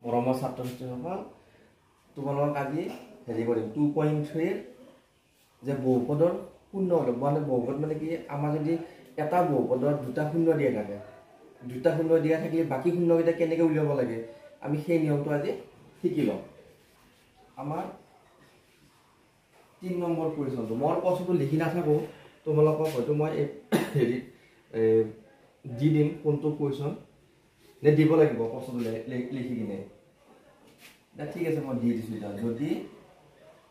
মৰমৰ ছাত্ৰ ছাত্ৰীসকল তোমালোকক আজি হেৰি কৰিম 2.3 যে বহুপদৰ শূন্য হল মানে বহুপদ মানে কি আমাৰ যদি এটা বহুপদৰ দুটা শূন্য দিয়া থাকে দুটা শূন্য দিয়া থাকিলে বাকি শূন্যকেইটা কেনেকৈ উলিয়াব লাগে আমি সেই নিয়মটো আজি শিকি লম আমাৰ 3 নম্বৰ কুৱেশ্যনটো মই প্ৰশ্নটো লিখি নাথাকো তোমালোকক হয়তো মই হেৰি দি দিম কোনটো কুৱেশ্যন নে দিব লাগিব প্ৰশ্নটো লিখি কিনে ঠিক আছে মই দি দিছো যদি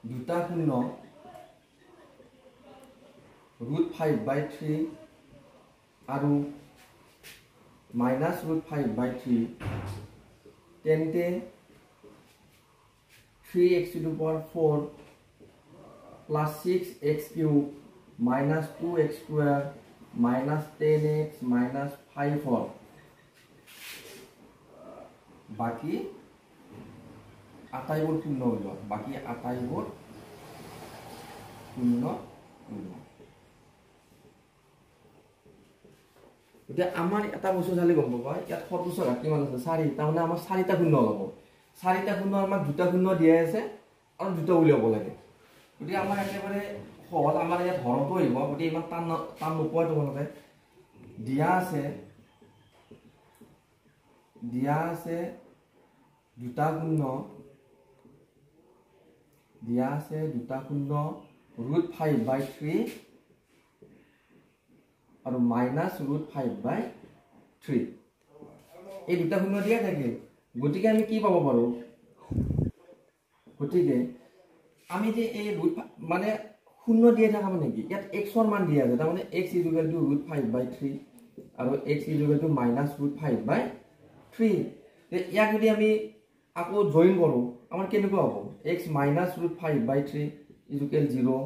দুটা শূন্য √5/3 আৰু -√5/3 তেন্তে 3x⁴ plus 6x³ -2x² -10x -5 বাকি আটাইবোৰ শূন্য উলিওৱা বাকি আটাইবোৰ শূন্য উলিওৱা এতিয়া আমাৰ এটা বস্তু চালি গম পাবা ইয়াত সৰ্বোচ্চ ঘাত কিমান আছে 4 তাৰমানে আমাৰ 4টা শূন্য হ'ব 4টা শূন্য আমাক দুটা শূন্য দিয়া আছে আৰু দুটা উলিয়াব লাগে গতিকে আমাৰ একেবাৰে সহজ আমাৰ ইয়াত হৰণটো আহিব গতিকে ইমান টান নোপোৱা তোমালোকে দিয়া আছে দুটা শূন্য দিয়া আছে দুটা শূন্য √5/3 আৰু -√5/3 এই দুটা শূন্য দিয়া থাকে গতিকে আমি কি পাব পাৰো গতিকে আমি যে এই মানে শূন্য দিয়া থাকা মানে কি ইয়াত x ৰ মান দিয়া আছে তাৰমানে x = √5/3 আৰু x = -√5/3 ইয়াক যদি আমি আকৌ জয়েন কৰো আমাৰ কেনেকুৱা হ'ব x - √5/3 = 0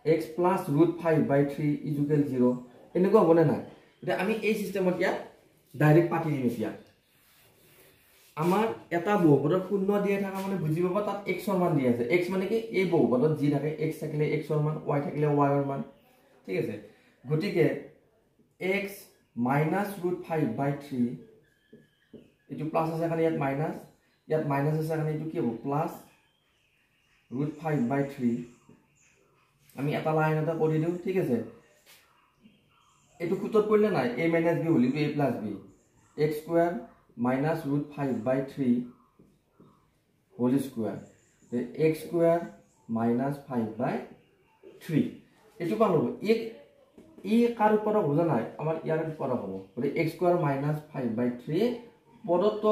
x + √5/3 = 0 এনেকুৱা হ'ব না এতিয়া আমি এই সিস্টেমত ইয়াত ডাইৰেক্ট পাতি দিম এতিয়া আমাৰ এটা বহুপদৰ শূন্য দিয়া থাকা মানে বুজি পাবা তাত x ৰ মান দিয়া আছে x মানে কি এই বহুপদত যি থাকে x থাকিলে x ৰ মান y থাকিলে y ৰ মান ঠিক আছে গতিকে x - √5/3 এটো প্লাস আছে কাৰণে ইয়াত মাইনাস ইয়াত মাইনাস আছে কাৰণে এটো কি হ'ব প্লাস √5/3 আমি এটা লাইন এটা কৰি দিও ঠিক আছে এটো খুতত পড়লে নাই a - b হলি a + b x² - √5/3 whole square x² - 5/3 এটো পালো ই কার উপর বুঝা নাই আমার ইয়ার উপর হ'ব গলি x² - 5/3 পদত্ব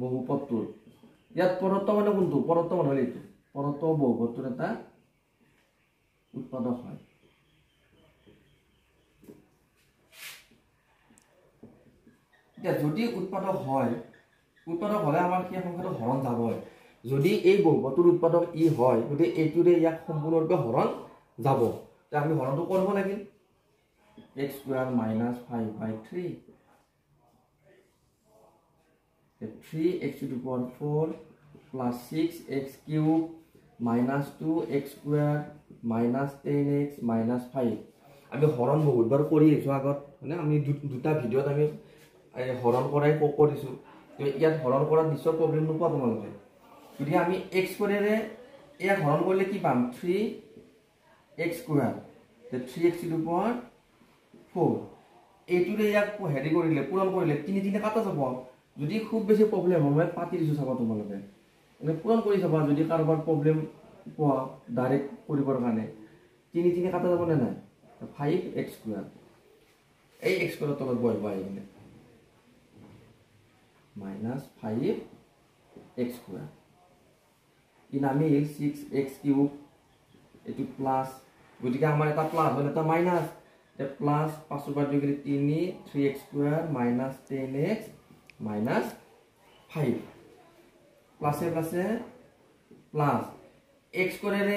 বহুপদটোৰ ইয়াত পদত্ব মানে কোনটো পদত্ব মানে হলিটো পদত্ব বহুপদটোৰ এটা উৎপাদক হয় এতিয়া যদি উৎপাদক হলে আমাৰ কি সংখ্যাটো হৰণ যাব যদি এই বহুপদটোৰ উৎপাদক ই হয় গতি এইটোৰে ইয়াক সম্পূৰ্ণৰূপে হৰণ যাব তে আমি হৰণটো কৰিব লাগিল x² - 5/3 3x⁴ plus 6x³ -2x² -10x -5 আমি হৰণ বহুতবাৰ কৰি আছো আগত মানে আমি দুটা ভিডিওত আমি হৰণ কৰাই কৰিছো তো ইয়াত হৰণ কৰাত নিশ্চয় প্ৰবলেম নোপোৱা তোমালোকে যদি আমি x কৰেৰে এয়া হৰণ কৰিলে কি পাম 3x² তে 3x⁴ 4 এইটোৰে ইয়াক হেৰি কৰিলে পূৰণ কৰিলে 3 কাটা যাব যদি খুব বেছি প্ৰবলেম হয় মই পাতি দিছো চাবা তোমালোকে মানে পূৰণ কৰি চাবা যদি কাৰোবাৰ প্ৰবলেম পোৱা ডাইৰেক্ট কৰিবৰ কাৰণে 3 কাটা যাব না নাই 5x² এই x² তলত বহিব আহিলে -5x² ইন আমি 6x³ এটো প্লাস গতিকে আমাৰ এটা প্লাস হয় এটা মাইনাস তে প্লাস 5 * 2 = 3 3x² -10x -5 প্লাসে প্লাসে প্লাস x কৰেৰে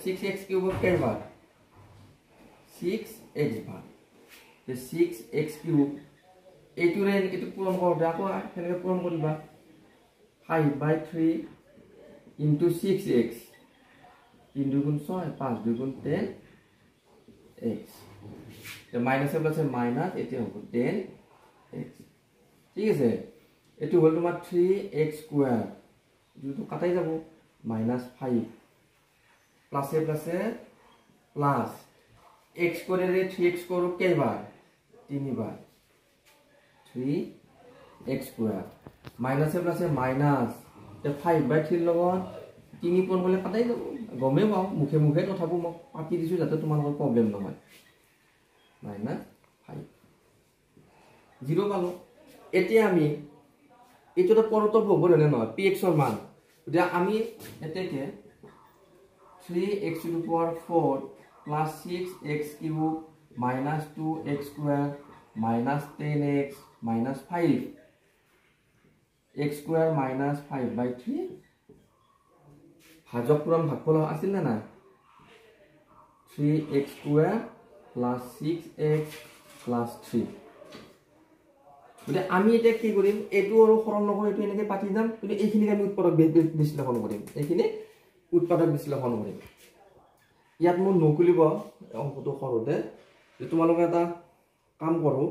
6x³ কেইবাৰ 6x বাৰ তে 6x³ এইটোৰে এটো পূৰণ কৰোতে আকৌ কেনেকৈ পূৰণ কৰিবা 5/3 * 6x 3 * 2 = 6 5 * 2 = 10 x The minus plus minus it is 10 x ঠিক আছে এটো হল তোমাৰ 3x স্কয়ার যেটো কাটাই যাব -5 প্লাসে প্লাসে প্লাস x করে 3x করো কেইবার 3 বার 3x স্কয়ার মাইনাসে প্লাসে মাইনাস তে 5/3 লগত 3 পন বলে কাটাই যাব গমে পাও মুখে মুখে তথাপি মই পাতি দিছো যাতে তোমালোকৰ প্ৰবলেম নহয় -5 0 পালো এতিয়া আমি এটোটা পরত বহু হলে নহয় px এর মান এতিয়া আমি এতেকে 3x to the power 4 plus 6x cube minus 2x square minus 10x minus 5 x square minus 5/3 ভাজক পুরন ভাগফল আছিল না 3x square plus 6x plus 3 আমি এটা কি করিম এটু আৰু সৰল নকৰি এটু এনেকে পাতি যাম কিন্তু এইখিনি আমি উৎপাদক বিশ্লেষণ কৰিম এইখিনি উৎপাদক বিশ্লেষণ কৰিম ইয়াত মই নকুলিব অংকটো সৰুতে যে তোমালোকে এটা কাম কৰো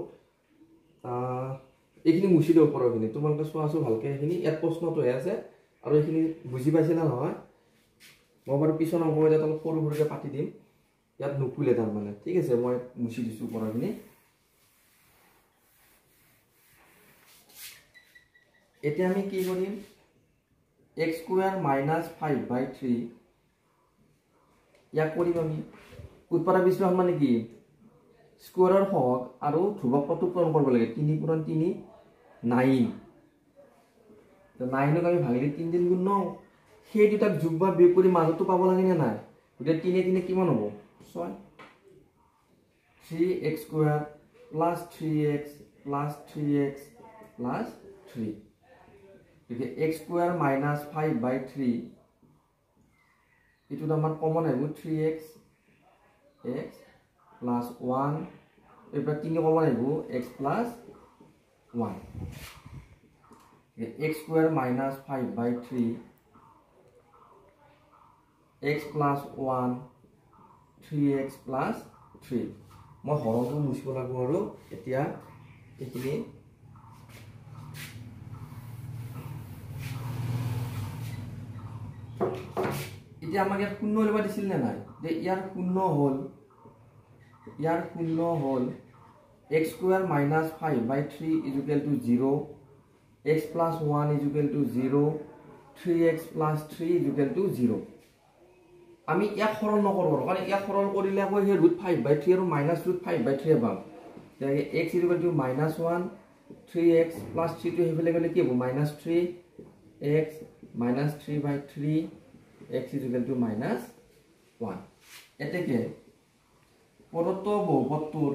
এইখিনি মুছি দিও পৰখিনি তোমালোকে চোৱাছো ভালকে এইখিনি ইয়াত প্ৰশ্নটো আছে আৰু এইখিনি বুজি পাইছে না নহয় মই বাৰু পিছন অংক এটা অলপ সৰু সৰুকে পাতি দিম ইয়াত নকুলে তাৰ মানে ঠিক আছে মই মুছি দিছো পৰখিনি এতিয়া আমি কি কৰিম x স্কয়াৰ minus 5/3 ইয়া কৰিম আমি উৎপাদক বিশ্লেষণ মানে কি স্কয়াৰৰ হক আৰু ধ্ৰুৱকটো পূৰণ কৰিব লাগে 3 * 3 9 তো 9 ক আমি ভাগিলে 3 দিন গুণ ন সেই দুটাক যোগ বা বিয়োগ কৰি মাজটো পাব লাগে না নাই গটে 3 3 কিমান হ'ব 6 3x square plus 3x plus 3x plus 3 x square minus 5/3 itu nama common है वो 3x x plus 1 ये berarti ini common है वो x plus 1 x square minus 5/3 x plus 1 3x plus 3 মই হৰটো মুছিব লাগিব আৰু এতিয়া এইখিনি এতিয়া আমাক ইয়াত শূন্য লবা দিছিল না নাই যে ইয়াৰ শূন্য হল x square minus 5/3 is equal to 0 x plus 1 is equal to 0 3x plus 3 is equal to 0 আমি ইয়াক সৰল নকৰো কাৰণ ইয়াক সৰল কৰিলে আকৌ হে √5/3 আৰু -√5/3 পাম তাকে x is equal to -1 3x plus 3 to হেফলে গলে কি হ'ব -3x -3/3 x is equal to -1 এতেকে পদত্ব বহুপদটোৰ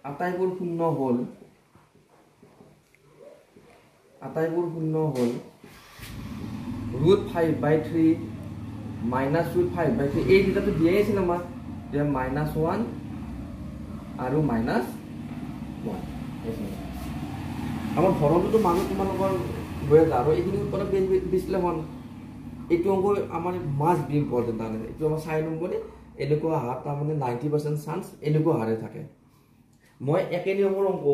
আটাইবোৰ শূন্য হল √5/3 -√5/3 এই দুটাটো দিয়াই আছিল আমাক যে -1 আৰু -1 আমাৰ হৰণটো মানুষ তোমালোকৰ হৈ আছে আৰু এইখিনি উৎপাদক বিশ্লেষণ এইটো অংক আমাৰ মাছ বি ইম্পৰ্টেণ্ট তাৰমানে এইটো আমাৰ 4 নম্বৰে এনেকুৱা হাত তাৰমানে 90% চান্স এনেকুৱা হাৰে থাকে মই একে নিয়মৰ অংক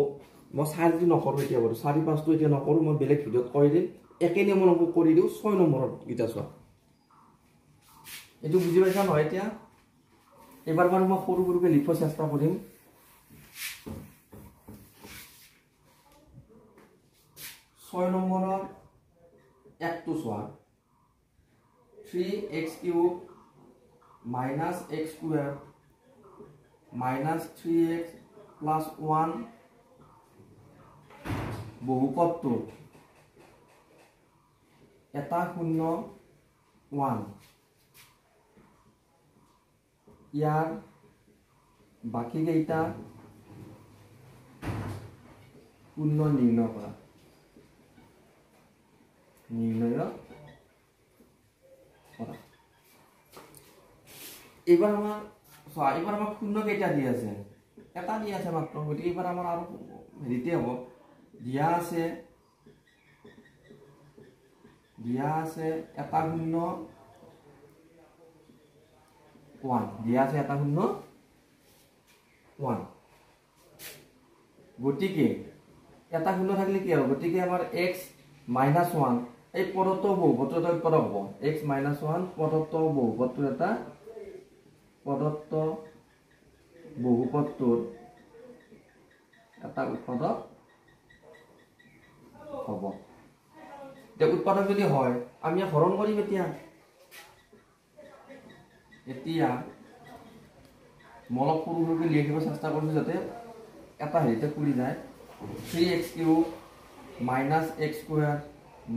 মই 4টো নকৰো এতিয়া বাৰু 4-5টো এতিয়া নকৰো মই বেলেগ ভিডিঅত কৰি দিম একে নিয়মৰ অংক কৰি দিও 6 নম্বৰৰ গিটা চোৱা এইটো বুজি পাইছা নহয় এতিয়া এবাৰ মই সৰু সৰুকে লিখিব চেষ্টা কৰিম 6 নম্বৰৰ 1টো চোৱা 3x cube minus x square minus 3x plus 1 বহুপদটো এটা শূন্য 1 ইয়াৰ বাকি কেইটা শূন্য নিৰ্ণয় কৰা এবার আমার শূন্য কেইটা দিয়ে আছে এটা দিয়ে আছে মাত্র গতি এবার আমার আর হেরিতে হব দিয়া আছে এটা শূন্য 1 দিয়া আছে এটা শূন্য 1 গতিকে এটা শূন্য থাকলে কি হ'ব গতিকে আমাৰ x - 1 এই পদত্ব বহুপদৰ এটা উৎপাদক হ'ব x - 1 পদত্ব বহুপদৰ এটা পদত্ব বহুপদৰ এটা উৎপাদক হ'ব তে উৎপাদক যদি হয় আমি হৰণ কৰিম এতিয়া মলক সৰু সৰুকৈ লিখিব চেষ্টা কৰিছো যাতে এটা হেৰিতে পুৰি যায় 3x³ - x² -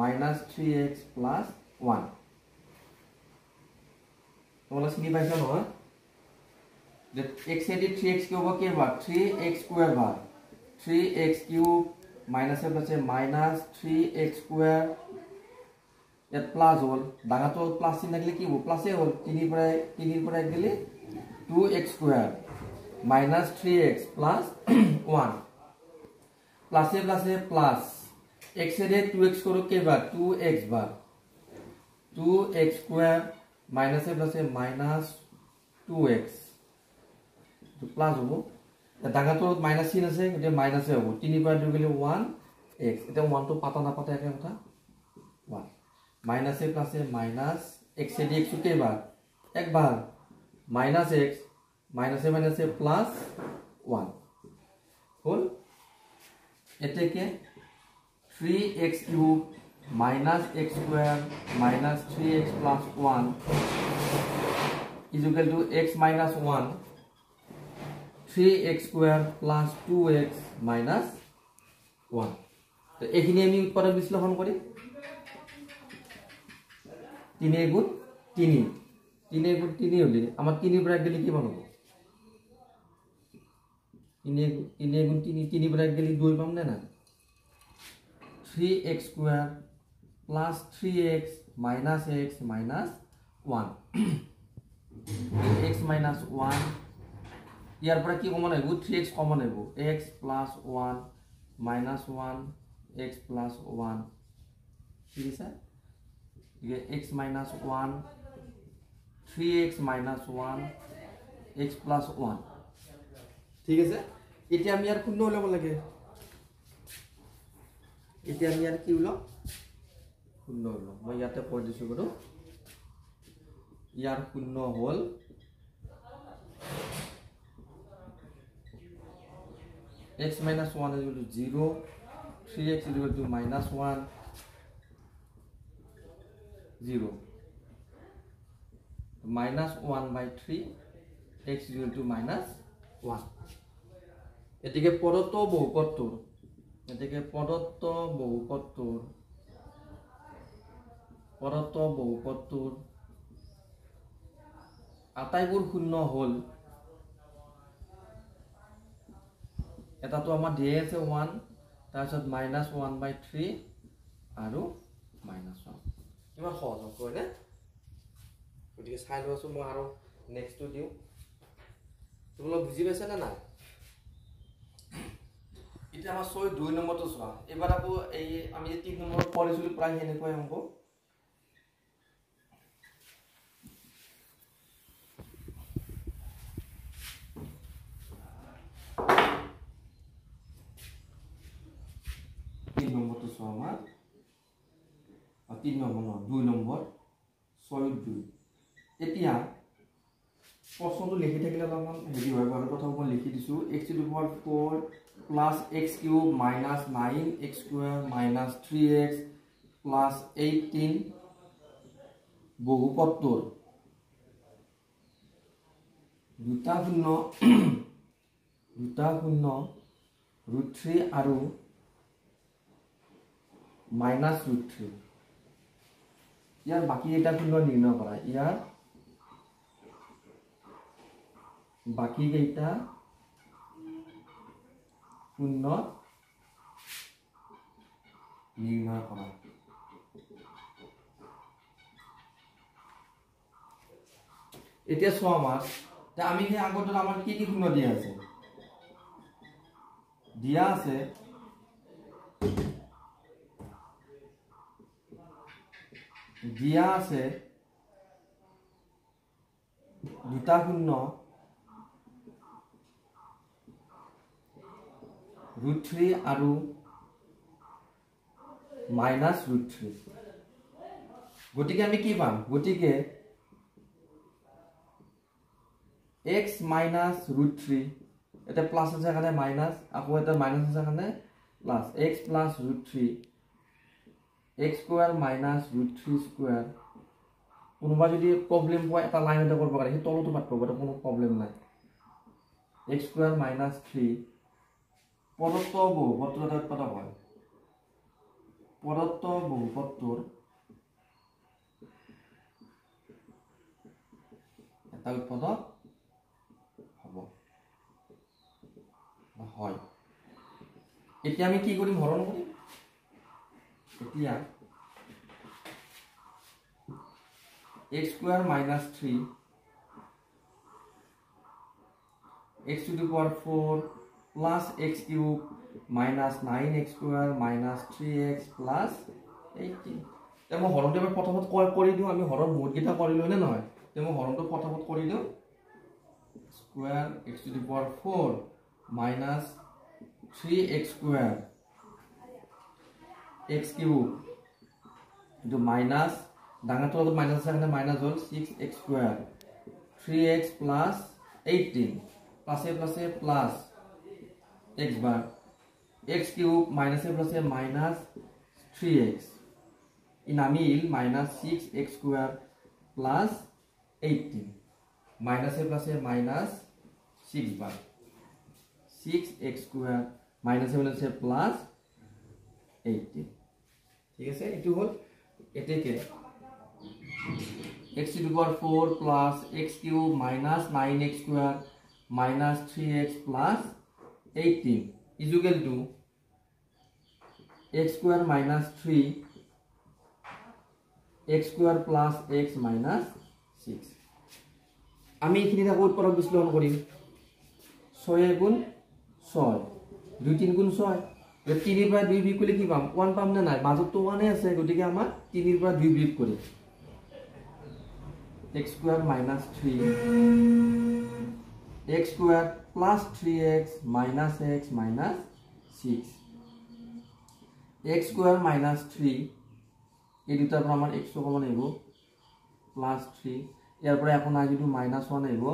3x + 1 তোমৰা চিনি পাইছা নহয় যে x এদি 3x³ কেইবাৰ 3x² বাৰ 3x³ মাইনাস এ প্লাস -3x² এত প্লাস হল ডাঙাটো প্লাস চিন লাগলে কি হল প্লাসে হল 3 পৰা গেলে 2x² - 3x + 1 প্লাসে প্লাসে প্লাস x এ 2x করো কেইবাৰ 2x বার 2x² মাইনাস এ প্লাসে -2x তো প্লাস হবো ডাঙাটো মাইনাস চিন আছে এটা মাইনাসে হবো 3 পৰা 2 গেলে 1x এটা 1 তো পাতা না পাতা একে কথা 1 মাইনাস এ প্লাসে মাইনাস x এ x কেইবাৰ একবাৰ -x মাইনাসে মাইনাসে প্লাস 1 হল এটাকে 3x³ - x² - 3x + 1 = x - 1 3x² + 2x - 1 তো এইখিনি আমি উৎপাদক বিশ্লেষণ কৰিম 3 * 3 3 * 3 হলে আমাৰ 3 পৰা গেলে কি পাব 3 * 3 পৰা গেলে 2 পাম না 3x² + 3x - x - 1 x - 1 ইয়াৰ পৰা কি কমন আহিব 3x কমন আহিব x + 1 - 1 x + 1 ঠিক আছে ये x - 1 3x - 1 x + 1 ঠিক আছে এতিয়া আমি ইয়াৰ শূন্য ওলাব লাগে এতিয়া আমি ইয়াৰ কি ওলাম শূন্য ওলাম মই ইয়াতে কৈ দিছো বাৰু ইয়াৰ শূন্য হল x - 1 = 0 3x = -1 0 -1/3 x = -1 এটিকে পদত্ব বহুপদটোৰ আটাইবোৰ শূন্য হল এটাটো আমাৰ দিয়ে আছে 1 তাৰপিছত -1/3 আৰু -1 কিমান সহজ হয় না গতিকে চাই লোৱাছো মই আৰু নেক্সটটো দিও তোমলোক বুজি পাইছা না নাই এটা আমাৰ 2 নম্বৰটো চোৱা এবাৰ আকৌ এই আমি 3 নম্বৰ পঢ়িছিলো প্ৰায় এনেকৈ হ'ব 3 নম্বৰটো চোৱা আমাৰ 3 নম্বৰ 2 নম্বৰ 6 এতিয়া প্ৰশ্নটো লিখি থাকিলে অলপমান হেৰি হয় বাৰু কথা মই লিখি দিছো x⁴ plus x³ minus 9x² minus 3x plus 18 বহুপদটোৰ দুটা শূন্য √3 আৰু -√3 ইয়াৰ বাকি এটা শূন্য নিৰ্ণয় কৰা ইয়াৰ বাকি কেইটা শূন্য নির্ণয় করা এতিয়া সো আমার তে আমি কি আগত আমার কি কি শূন্য দিয়া আছে দুটা শূন্য √3 আৰু -√3 গতিকে আমি কি পাম গতিকে x -√3 এটা প্লাস আছে কাৰণে মাইনাস আকৌ এটা মাইনাস আছে কাৰণে plus x + √3 x square -√3 square কোনোবা যদি প্ৰবলেম হয় এটা লাইন এটা কৰিব পাৰে হে তলটো পাত পাব এটা কোনো প্ৰবলেম নাই x স্কয়াৰ -3 পদত্ব বহুপদৰ এটা উৎপাদক হয় পদত্ব বহুপদৰ এটা উৎপাদক হ'ব হয় এতিয়া আমি কি কৰিম হৰণ কৰিম এতিয়া x square -3 x to the power 4 plus x cube minus 9x square minus 3x plus 18 তেমো হৰণটো আমি প্ৰথমত কৰি দিও আমি হৰণ মোডকেইটা কৰিলো নে নহয় তেমো হৰণটো প্ৰথমত কৰি দিও square x to the power 4 minus 3x square x cube into minus ডাঙাটো মাইনাস আছে মানে মাইনাস হল 6x square 3x plus 18 plus a plus a plus x bar x cube minus a plus a minus 3x in amil minus 6x square plus 18 minus a plus a minus 6 bar 6x square minus a plus a plus 18 ঠিক আছে এটো হল এটাকে x to the power 4 plus x cube minus 9x square minus 3x plus 18 is equal to x square minus 3 x square plus x minus 6 আমি এখিনি এটা উৎপাদক বিশ্লেষণ কৰিম 6 গুণ 6 2 3 গুণ 6 3 ৰ পৰা 2 বিয়োগ কৰিলে কি পাম 1 পাম না নাই মাজতো 1 আছে গতিকে আমাৰ 3 ৰ পৰা 2 বিয়োগ কৰিম x square minus 3 x square plus 3x minus x minus 6 x square minus 3 এই দুটাৰ পৰা আমাৰ x কমন আহিব plus 3 ইয়াৰ পৰা এখন আহি যদি minus 1 আহিব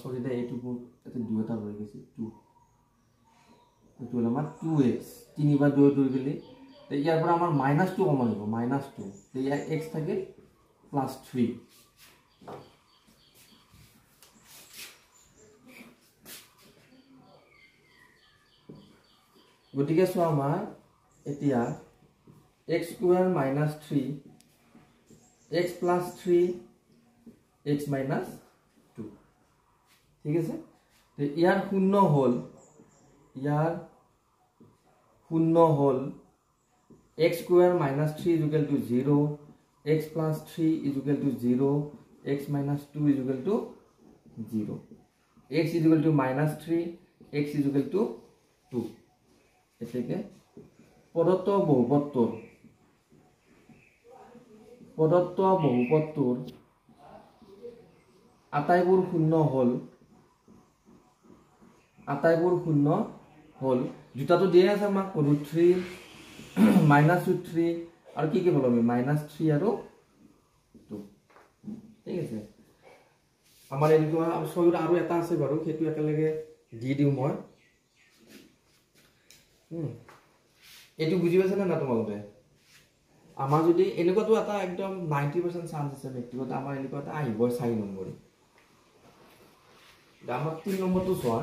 সৰি দে এইটো এটা দুটা হৈ গৈছে 2 এইটো হল আমাৰ 2x 3 বাৰ 2 2 গলি ইয়াৰ পৰা আমাৰ -2 কমন হ'ব -2 তেতিয়া x থাকে +3 গতিকে সো আমাৰ এতিয়া x স্কয়াৰ -3 x + 3 x - 2 ঠিক আছে তে ইয়াৰ শূন্য হল x square minus 3 is equal to 0 x plus 3 is equal to 0 x minus 2 is equal to 0 x is equal to minus 3 x is equal to 2 এটাকে পদত্ব বহুপদৰ আটাইবোৰ শূন্য হল দুটাটো দিয়ে আছে আমাক √3 -√3 আৰু কি কি বলবি -3 আৰু 2 ঠিক আছে আমাৰ এইটো সৈৰ আৰু এটা আছে বাৰু হেতু একেলগে দি দিও মই এটো বুজি পাইছ না তোমালোকে আমাৰ যদি এনেকুৱাটো এটা একদম 90% চান্স আছে ব্যক্তিগত আমাৰ এনেকুৱা এটা আহিব 4 নম্বৰে আমাৰ 3 নম্বৰটো চোৱা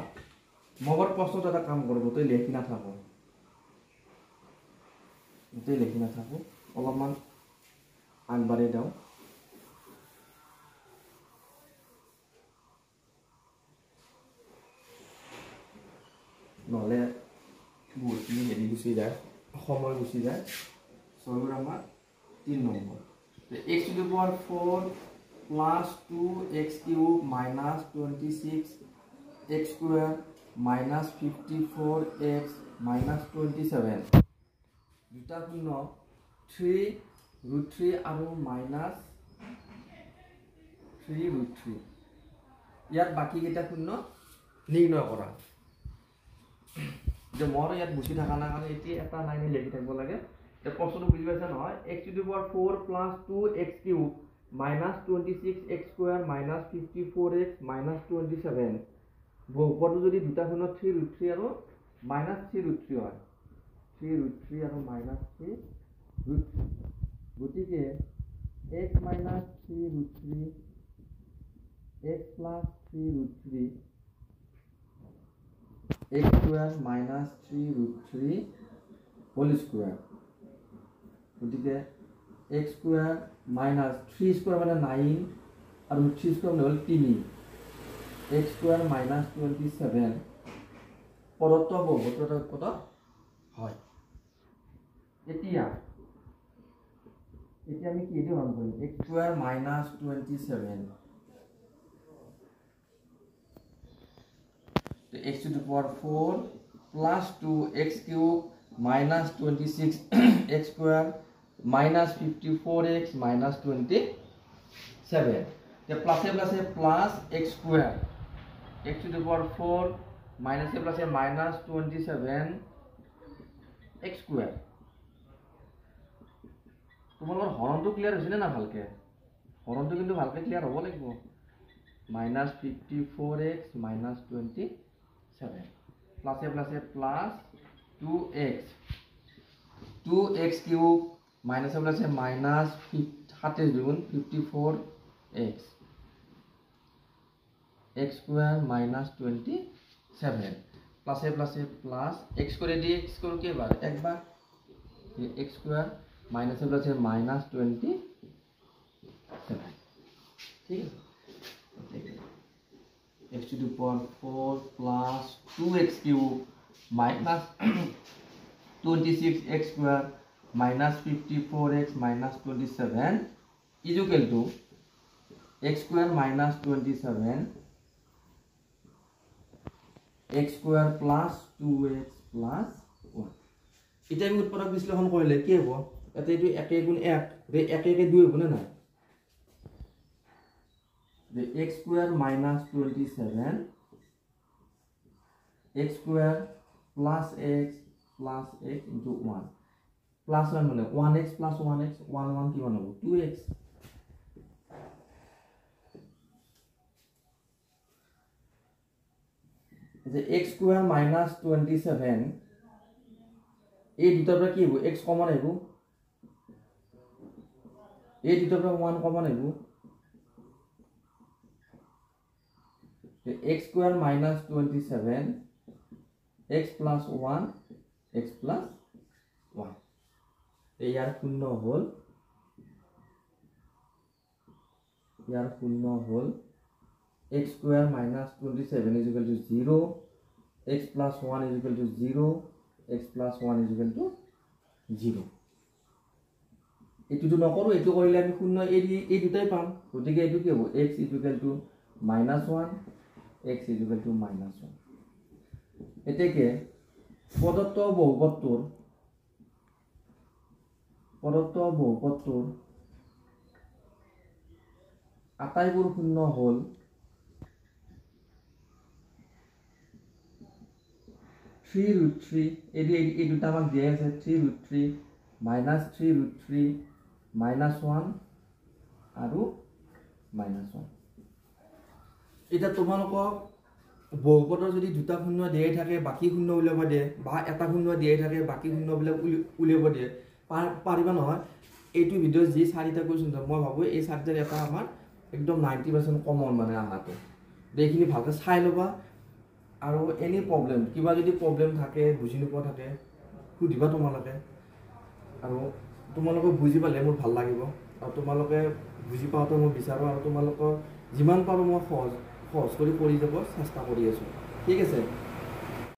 মগৰ প্ৰশ্নত এটা কাম কৰিব তই লেখি না থাকো অলপমান আগবাঢ়ি দাও নহলে বহুত হেৰি গুচি যায় সময় গুচি যায় সবৰ আমাৰ 3 number x to the power 4 plus 2x cube minus 26x square minus 54x minus 27 দুটা শূন্য 3 √3 আৰু minus 3√3 ইয়াত বাকি কেইটা শূন্য নিৰ্ণয় কৰা যে মোৰ ইয়াত বুজি থাকা না কাৰণে এটি এটা লাইনে লিখি থাকিব লাগে তে প্ৰশ্নটো বুজি পাইছা নহয় x⁴ 2x³ -26x² -54x -27 বহুপদটো যদি দুটা শূন্য 3√3 আৰু -3√3 হয় 3√3 আৰু -3√3 গতিকে x - 3√3 x + 3√3 x² - 3√3 whole square গতিকে x² - 3² মানে 9 আৰু 3² মানে হ'ল 3 x² - 27 পদত্ব বহুপদৰ পদ হয় এতিয়া আমি কি দি হৰণ কৰিম x² - 27 x⁴ + 2x³ -26x² -54x -27 তে প্লাসে প্লাসে প্লাস x² x⁴ মাইনাসে প্লাসে -27 x²। তোমালোকৰ হৰণটো ক্লিয়াৰ হৈছে নে না ভালকে হৰণটো কিন্তু ভালকে ক্লিয়াৰ হ'ব লাগিব -54x -27 প্লাসে প্লাসে প্লাস 2x 2x³ মাইনাসে প্লাসে মাইনাস 54x x² -27 প্লাসে প্লাসে প্লাস x করে দিয়ে x করো কে বার একবার x² মাইনাসে প্লাসে -27 ঠিক আছে x⁴ + 2x³ -26x² -54x -27 is equal to x² -27 x² + 2x + 1 এটা আমি উৎপাদক বিশ্লেষণ কৰিলে কি হ'ব এটা এইটো 1 * 1 ৰে 1 * 1 2 হ'ব না the x² - 27 x² plus x into 1 plus 1 মানে 1x plus 1x 1 1 কিমান হ'ব 2x যে x² - 27 এই দুটাৰ পৰা কি হ'ব x কমন আহিব এই দুটাৰ পৰা 1 কমন আহিব x² - 27 x plus 1 x plus 1 ইয়াৰ শূন্য হ'ল x² - 27 is equal to 0 x plus 1 is equal to 0 x plus 1 is equal to 0 এটো নকৰো এটো কৰিলে আমি শূন্য এই দুটাই পাম গতিকে এটো কি হ'ব x is equal to -1 x is equal to -1 এতেকে পদত্ব বহুপদটোৰ আটাইবোৰ শূন্য হ'ল 3√3 এই দুটা আমাক দিয়া আছে 3√3 -3√3 -1 আৰু -1 এটা তোমালোকক বহুপদৰ যদি দুটা শূন্য দিয়াই থাকে বাকি শূন্য উলিয়াব দিয়ে বা এটা শূন্য দিয়াই থাকে বাকি শূন্যবিলাক উলিয়াব দিয়ে পাৰিবা নহয় এইটো ভিডিঅ যি চাৰিটা কুৱেশ্যন মই ভাবো এই চাৰিটাৰ এটা আমাৰ একদম 90% কমন মানে আহাটো এইখিনি ভালকৈ চাই ল'বা আৰু এনি প্ৰব্লেম কিবা যদি প্ৰব্লেম থাকে বুজি নোপোৱা থাকে সুধিবা তোমালোকে আৰু তোমালোকে বুজি পালে মোৰ ভাল লাগিব আৰু তোমালোকে বুজি পাওঁতে মই বিচাৰোঁ আৰু তোমালোকৰ যিমান পাৰোঁ মই সহজ কৰি যাব চেষ্টা কৰি আছোঁ ঠিক আছে